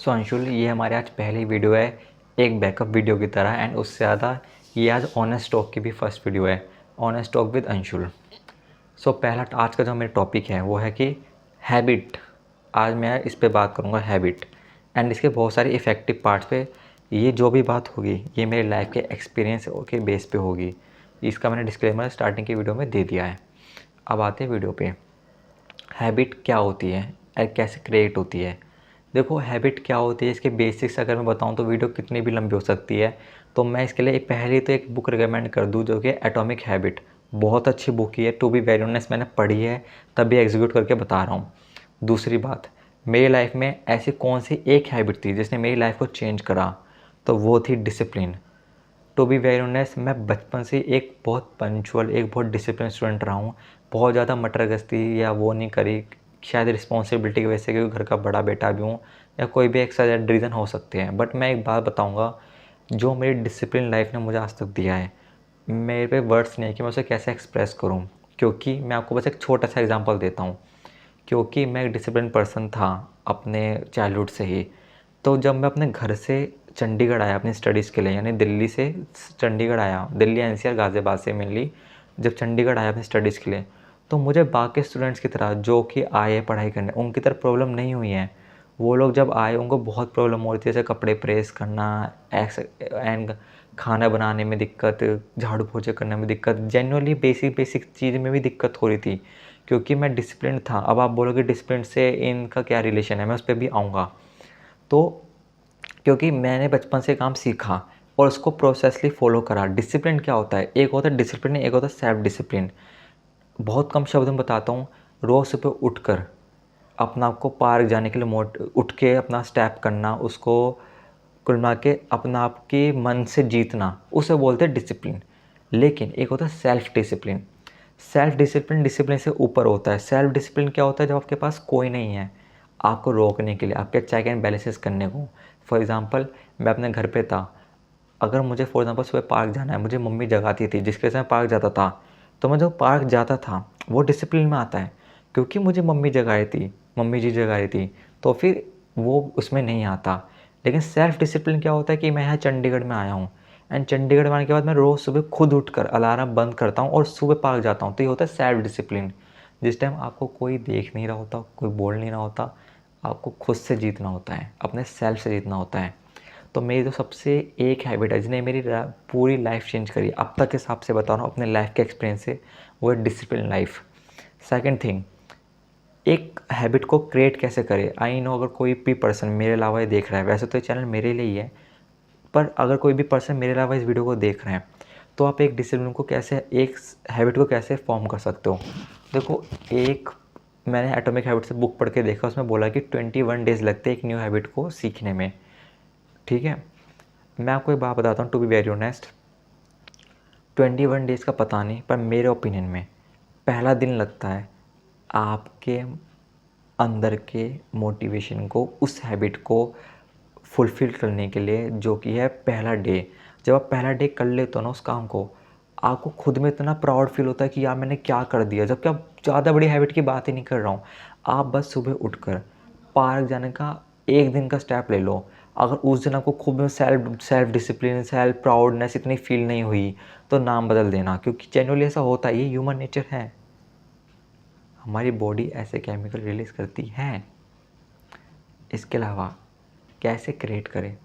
सो अंशुल, ये हमारे आज पहली वीडियो है एक बैकअप वीडियो की तरह, एंड उससे ज़्यादा ये आज ऑनेस्ट टॉक की भी फर्स्ट वीडियो है, ऑनेस्ट टॉक विद अंशुल। सो पहला आज का जो मेरा टॉपिक है वो है कि हैबिट। आज मैं इस पे बात करूँगा हैबिट, एंड इसके बहुत सारे इफ़ेक्टिव पार्ट्स पे। ये जो भी बात होगी ये मेरे लाइफ के एक्सपीरियंस के बेस पे होगी। इसका मैंने डिस्क्लेमर स्टार्टिंग की वीडियो में दे दिया है। अब आते हैं वीडियो पे। हैबिट क्या होती है और कैसे क्रिएट होती है। देखो, हैबिट क्या होती है इसके बेसिक्स अगर मैं बताऊं तो वीडियो कितनी भी लंबी हो सकती है। तो मैं इसके लिए पहले तो एक बुक रिकमेंड कर दूं जो कि एटॉमिक हैबिट, बहुत अच्छी बुक है। टू बी वेरी ऑनेस्ट, मैंने पढ़ी है तभी एग्जीक्यूट करके बता रहा हूँ। दूसरी बात, मेरी लाइफ में ऐसी कौन सी एक हैबिट थी जिसने मेरी लाइफ को चेंज करा, तो वो थी discipline. To be very honest, मैं बचपन से एक बहुत पंचुअल, एक बहुत डिसिप्लिन स्टूडेंट रहा हूँ। बहुत ज़्यादा मटर गश्ती या वो नहीं करी, शायद रिस्पॉन्सिबिलिटी की वजह से, क्योंकि घर का बड़ा बेटा भी हूँ, या कोई भी एक्स्ट्रा रीज़न हो सकते हैं। बट मैं एक बात बताऊँगा, जो मेरी डिसिप्लिन लाइफ ने मुझे आज तक दिया है, मेरे पे वर्ड्स नहीं है कि मैं उसे कैसे एक्सप्रेस करूँ। क्योंकि मैं आपको बस एक छोटा सा एग्जांपल देता हूँ। क्योंकि मैं एक डिसिप्लिन पर्सन था अपने चाइल्डहुड से ही। तो जब मैं अपने घर से चंडीगढ़ आया अपनी स्टडीज़ के लिए, यानी दिल्ली से चंडीगढ़ आया, दिल्ली एनसीआर गाज़ियाबाद से मेनली, जब चंडीगढ़ आया अपनी स्टडीज़ के लिए, तो मुझे बाकी स्टूडेंट्स की तरह जो कि आए पढ़ाई करने, उनकी तरह प्रॉब्लम नहीं हुई है। वो लोग जब आए उनको बहुत प्रॉब्लम हो रही थी, जैसे कपड़े प्रेस करना, एंड खाना बनाने में दिक्कत, झाड़ू पोछे करने में दिक्कत, जेन्युइनली बेसिक बेसिक चीज़ में भी दिक्कत हो रही थी। क्योंकि मैं डिसिप्लिन था। अब आप बोलोगे डिसिप्लिन से इनका क्या रिलेशन है, मैं उस पर भी आऊँगा। तो क्योंकि मैंने बचपन से काम सीखा और उसको प्रोसेसली फॉलो करा। डिसिप्लिन क्या होता है, एक होता है डिसिप्लिन, एक होता है सेल्फ डिसिप्लिन। बहुत कम शब्द में बताता हूँ। रोज़ सुबह उठकर अपना आपको पार्क जाने के लिए उठ के अपना स्टेप करना, उसको कुल मिला के अपना आप के मन से जीतना, उसे बोलते हैं डिसिप्लिन। लेकिन एक होता है self discipline. Self discipline discipline से ऊपर होता है। सेल्फ डिसिप्लिन क्या होता है, जब आपके पास कोई नहीं है आपको रोकने के लिए, आपके चेक एंड बैलेंसेस करने को। फॉर एग्ज़ाम्पल, मैं अपने घर पे था, अगर मुझे फॉर एग्ज़ाम्पल सुबह पार्क जाना है, मुझे मम्मी जगाती थी जिसके वजह से मैं पार्क जाता था। तो मैं जब पार्क जाता था वो डिसिप्लिन में आता है, क्योंकि मुझे मम्मी जगाई थी, मम्मी जी जगाई थी, तो फिर वो उसमें नहीं आता। लेकिन सेल्फ डिसिप्लिन क्या होता है कि मैं यहाँ चंडीगढ़ में आया हूँ, एंड चंडीगढ़ में आने के बाद मैं रोज़ सुबह खुद उठकर अलार्म बंद करता हूँ और सुबह पार्क जाता हूँ। तो ये होता है सेल्फ डिसिप्लिन। जिस टाइम आपको कोई देख नहीं रहा होता, कोई बोल नहीं रहा होता, आपको खुद से जीतना होता है, अपने सेल्फ से जीतना होता है। तो मेरी तो सबसे एक हैबिट है जिसने मेरी पूरी लाइफ चेंज करी, अब तक के हिसाब से बता रहा हूँ अपने लाइफ के एक्सपीरियंस से, वो है डिसिप्लिन लाइफ। सेकंड थिंग, एक हैबिट को क्रिएट कैसे करें। आई नो अगर कोई भी पर्सन मेरे अलावा ये देख रहा है, वैसे तो ये चैनल मेरे लिए ही है, पर अगर कोई भी पर्सन मेरे अलावा इस वीडियो को देख रहे हैं, तो आप एक डिसिप्लिन को कैसे, एक हैबिट को कैसे फॉर्म कर सकते हो। देखो, एक मैंने एटॉमिक हैबिट से बुक पढ़ के देखा, उसमें बोला कि 21 डेज़ लगते हैं एक न्यू हैबिट को सीखने में। ठीक है, मैं आपको एक बात बताता हूँ, to be very honest, 21 days का पता नहीं, पर मेरे ओपिनियन में पहला दिन लगता है आपके अंदर के मोटिवेशन को, उस हैबिट को फुलफ़िल करने के लिए, जो कि है पहला डे। जब आप पहला डे कर लेते हो ना उस काम को, आपको खुद में इतना प्राउड फील होता है कि यार मैंने क्या कर दिया। जबकि आप ज़्यादा बड़ी हैबिट की बात ही नहीं कर रहा हूँ, आप बस सुबह उठकर पार्क जाने का एक दिन का स्टेप ले लो। अगर उस दिन आपको खुद में सेल्फ डिसिप्लिन, सेल्फ प्राउडनेस इतनी फील नहीं हुई, तो नाम बदल देना, क्योंकि जेन्युइनली ऐसा होता है, ये ह्यूमन नेचर है। हमारी बॉडी ऐसे केमिकल रिलीज़ करती है। इसके अलावा कैसे क्रिएट करें,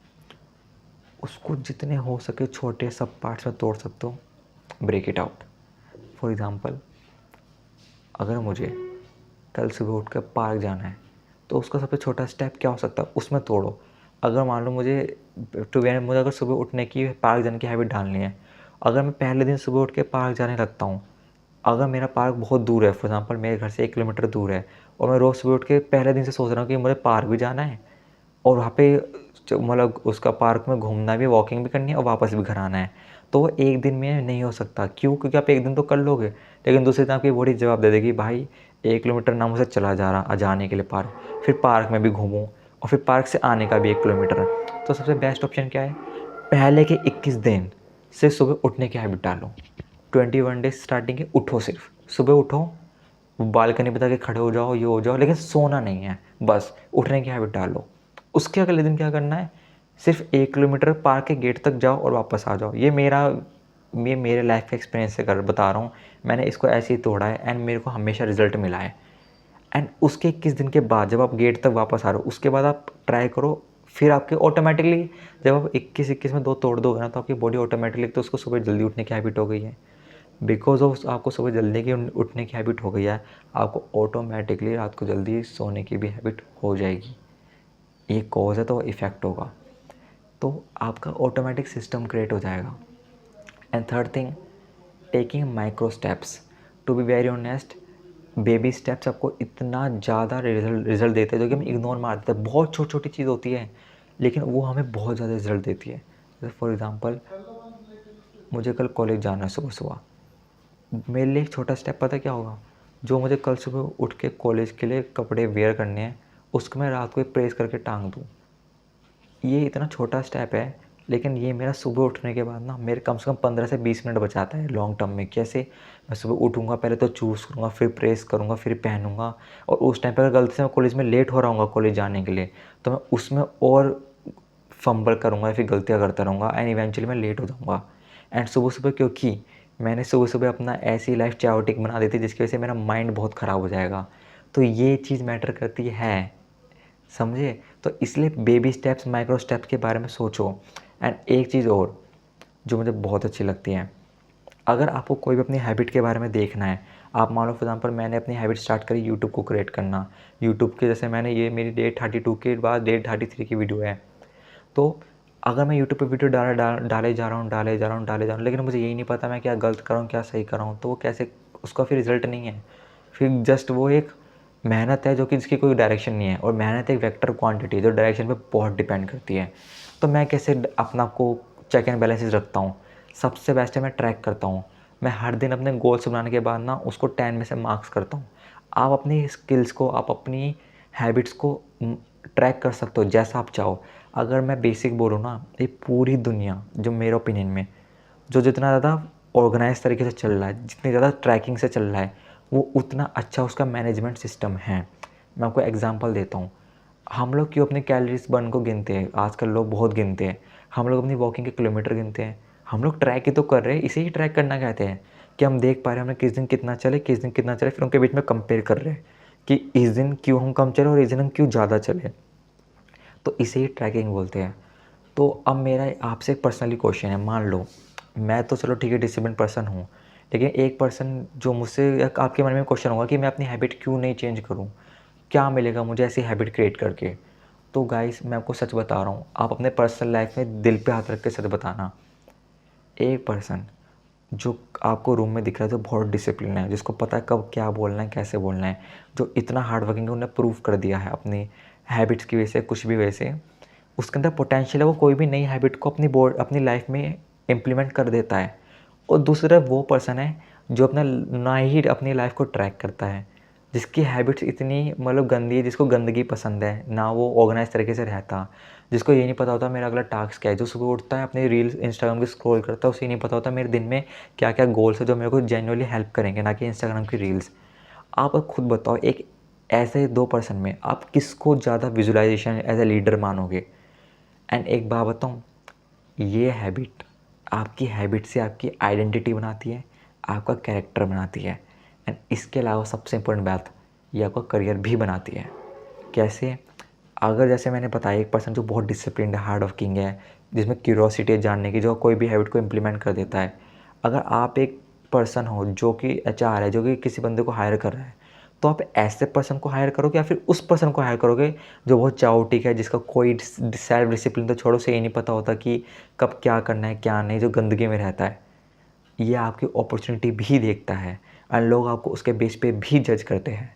उसको जितने हो सके छोटे सब पार्ट्स में तोड़ सकते हो, break it out. For example, अगर मुझे कल सुबह उठ कर पार्क जाना है, तो उसका सबसे छोटा स्टेप क्या हो सकता है, उसमें तोड़ो। अगर मान लो मुझे मुझे अगर सुबह उठने की, पार्क जाने की हैबिट डालनी है, अगर मैं पहले दिन सुबह उठ के पार्क जाने लगता हूँ, अगर मेरा पार्क बहुत दूर है, फॉर एग्ज़ाम्पल मेरे घर से 1 किलोमीटर दूर है, और मैं रोज़ सुबह उठ के पहले दिन से सोच रहा हूँ कि मुझे पार्क भी जाना है, और वहाँ पे मतलब उसका पार्क में घूमना भी, वॉकिंग भी करनी है, और वापस भी घर आना है, तो वो एक दिन में नहीं हो सकता। क्यों? क्योंकि आप एक दिन तो कर लोगे, लेकिन दूसरे दिन आपकी बॉडी जवाब दे देगी, भाई 1 किलोमीटर ना मुझसे चला जा रहा जाने के लिए पार्क, फिर पार्क में भी घूमूँ, और फिर पार्क से आने का भी 1 किलोमीटर है। तो सबसे बेस्ट ऑप्शन क्या है, पहले के 21 दिन से सुबह उठने की हैबिट डालो। 21 डेज स्टार्टिंग के उठो, सिर्फ सुबह उठो, बालकनी बता के खड़े हो जाओ, ये हो जाओ, लेकिन सोना नहीं है, बस उठने की हैबिट डालो। उसके अगले दिन क्या करना है, सिर्फ 1 किलोमीटर पार्क के गेट तक जाओ और वापस आ जाओ। ये मेरे लाइफ के एक्सपीरियंस से कर बता रहा हूँ। मैंने इसको ऐसे ही तोड़ा है एंड मेरे को हमेशा रिजल्ट मिला है। एंड उसके 21 दिन के बाद जब आप गेट तक वापस आ रहे हो, उसके बाद आप ट्राई करो, फिर आपके ऑटोमेटिकली जब आप 21 में 2 तोड़ दोगे ना, तो आपकी बॉडी ऑटोमेटिकली, तो उसको सुबह जल्दी उठने की हैबिट हो गई है। बिकॉज ऑफ आपको सुबह जल्दी की उठने की हैबिट हो गई है, आपको ऑटोमेटिकली रात को जल्दी सोने की भी हैबिट हो जाएगी। ये कॉज है तो इफ़ेक्ट होगा, तो आपका ऑटोमेटिक सिस्टम क्रिएट हो जाएगा। And third thing, taking micro steps. To be very honest, baby steps आपको इतना ज़्यादा रिजल्ट देते हैं जो कि हम इग्नोर मार देते हैं। बहुत छोटी छोटी चीज़ होती है लेकिन वो हमें बहुत ज़्यादा रिजल्ट देती है। जैसे फॉर एग्ज़ाम्पल, मुझे कल कॉलेज जाना है सुबह सुबह, मेरे लिए एक छोटा स्टेप पता क्या होगा, जो मुझे कल सुबह उठ के कॉलेज के लिए कपड़े वेयर करने हैं उसको मैं रात को प्रेस करके टांग दूँ। ये इतना छोटा स्टेप है लेकिन ये मेरा सुबह उठने के बाद ना मेरे कम से कम 15 से 20 मिनट बचाता है लॉन्ग टर्म में। कैसे, मैं सुबह उठूँगा, पहले तो चूज़ करूँगा, फिर प्रेस करूँगा, फिर पहनूँगा, और उस टाइम पे अगर गलती से मैं कॉलेज में लेट हो रहा हूँगा कॉलेज जाने के लिए, तो मैं उसमें और फंबल करूँगा या फिर गलतियाँ करता रहूँगा एंड इवेंचुअली मैं लेट हो जाऊँगा। एंड सुबह-सुबह क्योंकि मैंने सुबह-सुबह अपना ऐसी लाइफ़ चाओटिक बना दी थी जिसकी वजह से मेरा माइंड बहुत ख़राब हो जाएगा। तो ये चीज़ मैटर करती है, समझे? तो इसलिए बेबी स्टेप्स, माइक्रो स्टेप्स के बारे में सोचो। एंड एक चीज़ और जो मुझे बहुत अच्छी लगती है, अगर आपको कोई भी अपनी हैबिट के बारे में देखना है, आप मान लो फॉर एग्जांपल मैंने अपनी हैबिट स्टार्ट करी यूट्यूब को क्रिएट करना। यूट्यूब के जैसे मैंने ये मेरी डे 32 के बाद डे 33 की वीडियो है। तो अगर मैं यूट्यूब पे वीडियो डाले जा रहा हूँ, लेकिन मुझे यही नहीं पता मैं क्या गलत कर रहा हूँ, क्या सही कर रहा हूँ, तो वो कैसे, उसका फिर रिज़ल्ट नहीं है। फिर जस्ट वो एक मेहनत है जो कि जिसकी कोई डायरेक्शन नहीं है, और मेहनत एक वेक्टर क्वांटिटी है जो डायरेक्शन पे बहुत डिपेंड करती है। तो मैं कैसे अपना को चेक एंड बैलेंसेस रखता हूँ, सबसे बेस्ट है मैं ट्रैक करता हूँ। मैं हर दिन अपने गोल्स बनाने के बाद ना उसको 10 में से मार्क्स करता हूँ। आप अपनी स्किल्स को, आप अपनी हैबिट्स को ट्रैक कर सकते हो जैसा आप चाहो। अगर मैं बेसिक बोलूँ ना, ये पूरी दुनिया जो मेरे ओपिनियन में जो जितना ज़्यादा ऑर्गेनाइज तरीके से चल रहा है, जितनी ज़्यादा ट्रैकिंग से चल रहा है, वो उतना अच्छा उसका मैनेजमेंट सिस्टम है। मैं आपको एग्जांपल देता हूँ। हम लोग क्यों अपनी कैलोरीज बर्न को गिनते हैं, आजकल लोग बहुत गिनते हैं। हम लोग अपनी वॉकिंग के किलोमीटर गिनते हैं। हम लोग ट्रैक ही तो कर रहे हैं, इसे ही ट्रैक करना कहते हैं कि हम देख पा रहे हैं हमने किस दिन कितना चले, किस दिन कितना चले, फिर उनके बीच में कंपेयर कर रहे हैं कि इस दिन क्यों हम कम चले और इस दिन हम क्यों ज़्यादा चले। तो इसे ही ट्रैकिंग बोलते हैं। तो अब मेरा आपसे एक पर्सनली क्वेश्चन है, मान लो मैं तो चलो ठीक है डिसिप्लिन पर्सन हूँ, लेकिन एक पर्सन जो मुझसे, आपके मन में क्वेश्चन होगा कि मैं अपनी हैबिट क्यों नहीं चेंज करूँ, क्या मिलेगा मुझे ऐसी हैबिट क्रिएट करके। तो गाइस मैं आपको सच बता रहा हूँ, आप अपने पर्सनल लाइफ में दिल पे हाथ रख के सच बताना, एक पर्सन जो आपको रूम में दिख रहा है जो बहुत डिसिप्लिन है, जिसको पता है कब क्या बोलना है, कैसे बोलना है, जो इतना हार्ड वर्किंग है, उन्हें प्रूव कर दिया है अपनी हैबिट्स की वजह से, कुछ भी वजह से उसके अंदर पोटेंशियल है, वो कोई भी नई हैबिट को अपनी लाइफ में इम्प्लीमेंट कर देता है। और दूसरा वो पर्सन है जो अपना ना ही अपनी लाइफ को ट्रैक करता है, जिसकी हैबिट्स इतनी मतलब गंदी है, जिसको गंदगी पसंद है, ना वो ऑर्गेनाइज तरीके से रहता, जिसको ये नहीं पता होता मेरा अगला टास्क क्या है, जो सुबह उठता है अपने रील्स इंस्टाग्राम की स्क्रॉल करता है, उसे नहीं पता होता मेरे दिन में क्या क्या गोल्स है जो मेरे को जेन्युइनली हेल्प करेंगे, ना कि इंस्टाग्राम की रील्स। आप खुद बताओ, एक ऐसे दो पर्सन में आप किसको ज़्यादा विजुअलाइजेशन एज ए लीडर मानोगे। एंड एक बात बताऊँ, ये हैबिट आपकी हैबिट से आपकी आइडेंटिटी बनाती है, आपका कैरेक्टर बनाती है, एंड इसके अलावा सबसे इम्पोर्टेंट बात, ये आपका करियर भी बनाती है। कैसे? अगर जैसे मैंने बताया एक पर्सन जो बहुत डिसिप्लिन्ड है, हार्ड वर्किंग है, जिसमें क्यूरोसिटी है जानने की, जो कोई भी हैबिट को इम्प्लीमेंट कर देता है। अगर आप एक पर्सन हो जो कि एचआर है, जो कि किसी बंदे को हायर कर रहा है, तो आप ऐसे पर्सन को हायर करोगे या फिर उस पर्सन को हायर करोगे जो बहुत चाओटिक है, जिसका कोई सेल्फ डिसिप्लिन तो छोड़ो, से ही नहीं पता होता कि कब क्या करना है क्या नहीं, जो गंदगी में रहता है। ये आपकी अपॉर्चुनिटी भी देखता है और लोग आपको उसके बेस पे भी जज करते हैं।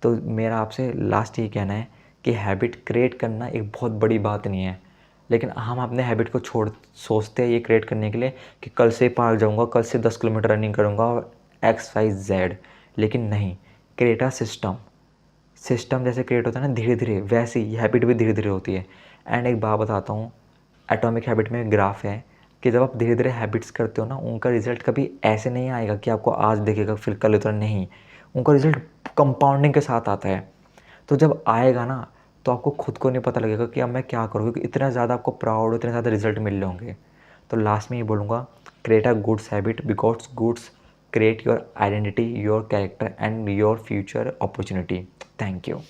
तो मेरा आपसे लास्ट ये कहना है कि हैबिट क्रिएट करना एक बहुत बड़ी बात नहीं है, लेकिन हम अपने हैबिट को सोचते हैं ये क्रिएट करने के लिए कि कल से पार्क जाऊंगा, कल से 10 किलोमीटर रनिंग करूंगा और XYZ। लेकिन नहीं, क्रिएट अ सिस्टम। सिस्टम जैसे क्रिएट होता है ना धीरे धीरे, वैसे ही हैबिट भी धीरे धीरे होती है। एंड एक बात बताता हूँ, एटॉमिक हैबिट में ग्राफ है कि जब आप धीरे धीरे हैबिट्स करते हो ना, उनका रिजल्ट कभी ऐसे नहीं आएगा कि आपको आज दिखेगा फिर कल उतना नहीं, उनका रिजल्ट कंपाउंडिंग के साथ आता है। तो जब आएगा ना, तो आपको खुद को नहीं पता लगेगा कि अब मैं क्या करूँ, क्योंकि इतना ज़्यादा आपको प्राउड, इतने ज़्यादा रिजल्ट मिल रहे होंगे। तो लास्ट में ये बोलूँगा, create a goods habit because goods create your identity, your character and your future opportunity. Thank you.